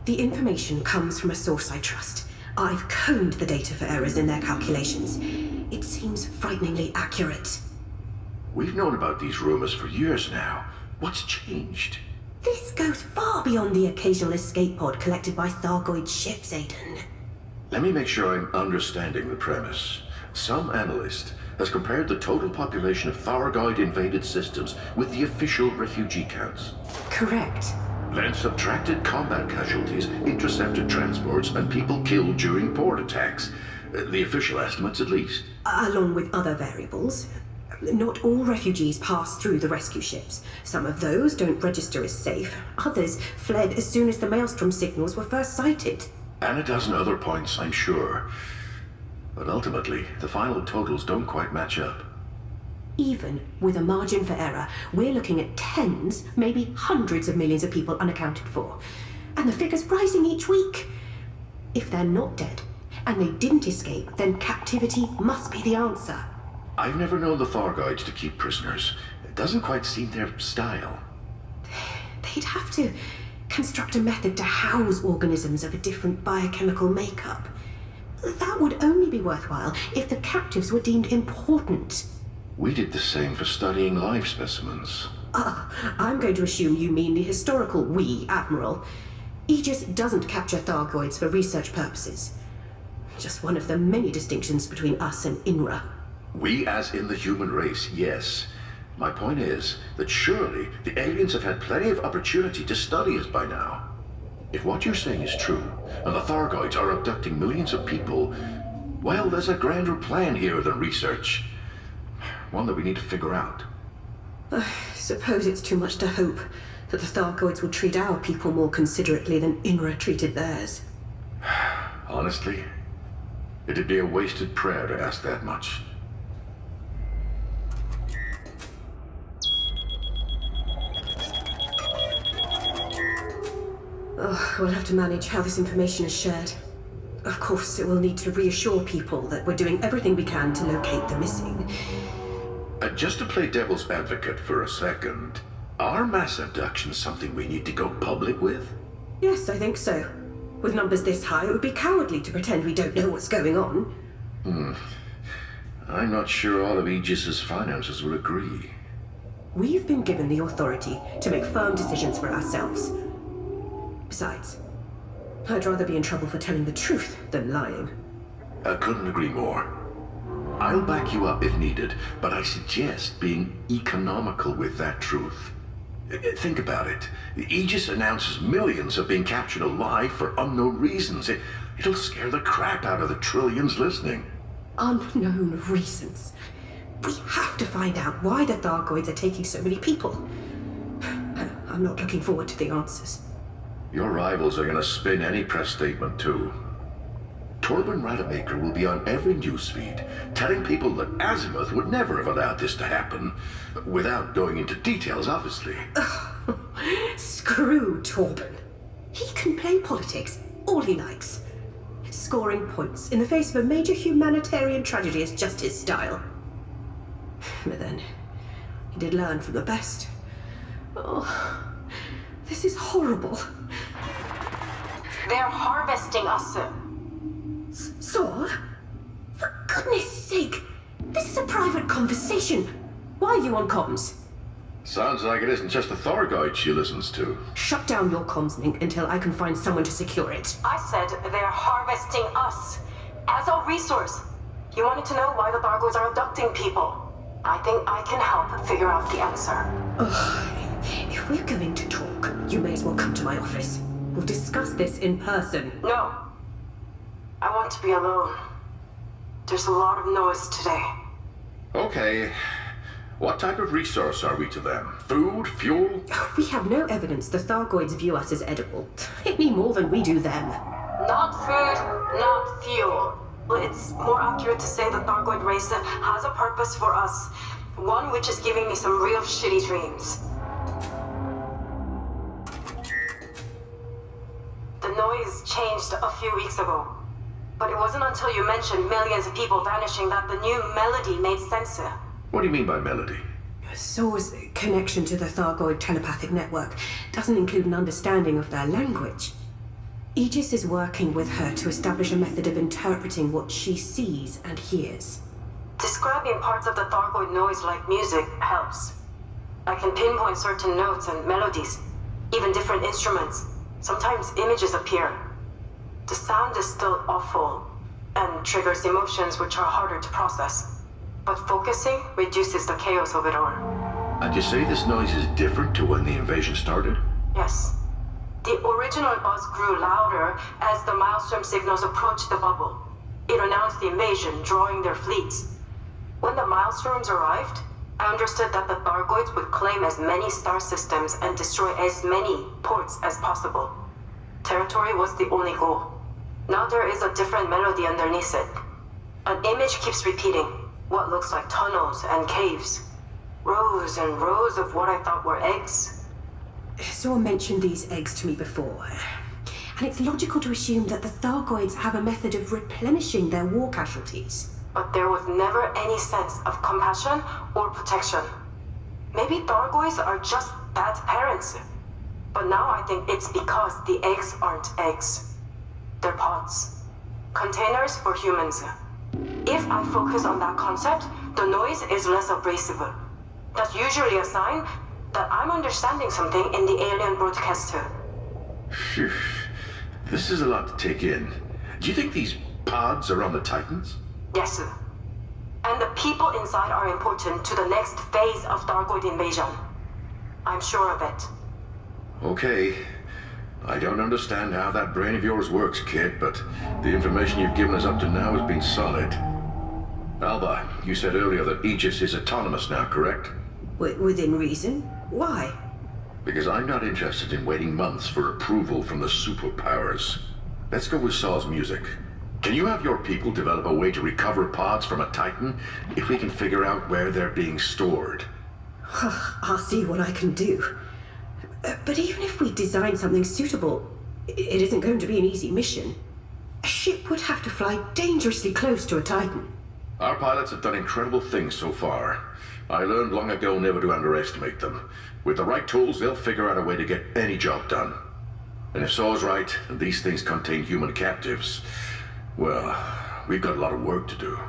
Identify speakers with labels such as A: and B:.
A: The information comes from a source I trust. I've combed the data for errors in their calculations. It seems frighteningly accurate.
B: We've known about these rumors for years now. What's changed?
A: This goes far beyond the occasional escape pod collected by Thargoid ships, Aiden.
B: Let me make sure I'm understanding the premise. Some analyst has compared the total population of Thargoid-invaded systems with the official refugee counts.
A: Correct.
B: Then subtracted combat casualties, intercepted transports, and people killed during port attacks. The official estimates, at least.
A: Along with other variables. Not all refugees pass through the rescue ships. Some of those don't register as safe. Others fled as soon as the Maelstrom signals were first sighted.
B: And a dozen other points, I'm sure. But ultimately, the final totals don't quite match up.
A: Even with a margin for error, we're looking at tens, maybe hundreds of millions of people unaccounted for. And the figure's rising each week. If they're not dead, and they didn't escape, then captivity must be the answer.
B: I've never known the Thargoids to keep prisoners. It doesn't quite seem their style.
A: They'd have to construct a method to house organisms of a different biochemical makeup. That would only be worthwhile if the captives were deemed important.
B: We did the same for studying live specimens.
A: I'm going to assume you mean the historical we, Admiral. Aegis doesn't capture Thargoids for research purposes. Just one of the many distinctions between us and INRA.
B: We as in the human race, yes. My point is that surely the aliens have had plenty of opportunity to study us by now. If what you're saying is true, and the Thargoids are abducting millions of people, well, there's a grander plan here than research. One that we need to figure out.
A: I suppose it's too much to hope that the Thargoids will treat our people more considerately than INRA treated theirs.
B: Honestly, it'd be a wasted prayer to ask that much.
A: We'll have to manage how this information is shared. Of course, it will need to reassure people that we're doing everything we can to locate the missing.
B: Just to play devil's advocate for a second, are mass abductions something we need to go public with?
A: Yes, I think so. With numbers this high, it would be cowardly to pretend we don't know what's going on.
B: I'm not sure all of Aegis's finances will agree.
A: We've been given the authority to make firm decisions for ourselves. Besides, I'd rather be in trouble for telling the truth than lying.
B: I couldn't agree more. I'll back you up if needed, but I suggest being economical with that truth. Think about it. Aegis announces millions are being captured alive for unknown reasons. It'll scare the crap out of the trillions listening.
A: Unknown reasons. We have to find out why the Thargoids are taking so many people. I'm not looking forward to the answers.
B: Your rivals are going to spin any press statement, too. Torben Rademacher will be on every newsfeed, telling people that Azimuth would never have allowed this to happen. Without going into details, obviously.
A: Screw Torben. He can play politics all he likes. Scoring points in the face of a major humanitarian tragedy is just his style. But then, he did learn from the best. Oh, this is horrible.
C: They're harvesting us.
A: Saul? For goodness sake! This is a private conversation. Why are you on comms?
B: Sounds like it isn't just the Thargoid she listens to.
A: Shut down your comms link until I can find someone to secure it.
C: I said they're harvesting us as a resource. You wanted to know why the Thargoids are abducting people. I think I can help figure out the answer.
A: If we're going to talk, you may as well come to my office. We'll discuss this in person.
C: No. I want to be alone. There's a lot of noise today.
B: Okay. What type of resource are we to them? Food? Fuel?
A: We have no evidence the Thargoids view us as edible. Any more than we do them.
C: Not food, not fuel. It's more accurate to say the Thargoid race has a purpose for us. One which is giving me some real shitty dreams. The noise changed a few weeks ago. But it wasn't until you mentioned millions of people vanishing that the new melody made sense.
B: What do you mean by melody?
A: Soar's connection to the Thargoid telepathic network doesn't include an understanding of their language. Aegis is working with her to establish a method of interpreting what she sees and hears.
C: Describing parts of the Thargoid noise like music helps. I can pinpoint certain notes and melodies, even different instruments. Sometimes images appear. The sound is still awful and triggers emotions which are harder to process. But focusing reduces the chaos of it all.
B: And you say this noise is different to when the invasion started?
C: Yes. The original buzz grew louder as the Maelstrom signals approached the bubble. It announced the invasion, drawing their fleets. When the Maelstroms arrived, I understood that the Thargoids would claim as many star systems and destroy as many ports as possible. Territory was the only goal. Now there is a different melody underneath it. An image keeps repeating, what looks like tunnels and caves. Rows and rows of what I thought were eggs.
A: Someone mentioned these eggs to me before, and it's logical to assume that the Thargoids have a method of replenishing their war casualties.
C: But there was never any sense of compassion or protection. Maybe Thargoids are just bad parents. But now I think it's because the eggs aren't eggs. They're pods. Containers for humans. If I focus on that concept, the noise is less abrasive. That's usually a sign that I'm understanding something in the alien broadcast too.
B: Phew. This is a lot to take in. Do you think these pods are on the Titans?
C: Yes, sir. And the people inside are important to the next phase of Thargoid invasion. I'm sure of it.
B: Okay. I don't understand how that brain of yours works, kid, but the information you've given us up to now has been solid. Alba, you said earlier that Aegis is autonomous now, correct?
A: Within reason? Why?
B: Because I'm not interested in waiting months for approval from the superpowers. Let's go with Saw's music. Can you have your people develop a way to recover pods from a Titan if we can figure out where they're being stored?
A: I'll see what I can do. But even if we design something suitable, it isn't going to be an easy mission. A ship would have to fly dangerously close to a Titan.
B: Our pilots have done incredible things so far. I learned long ago never to underestimate them. With the right tools, they'll figure out a way to get any job done. And if Saw's right, and these things contain human captives, well, we've got a lot of work to do.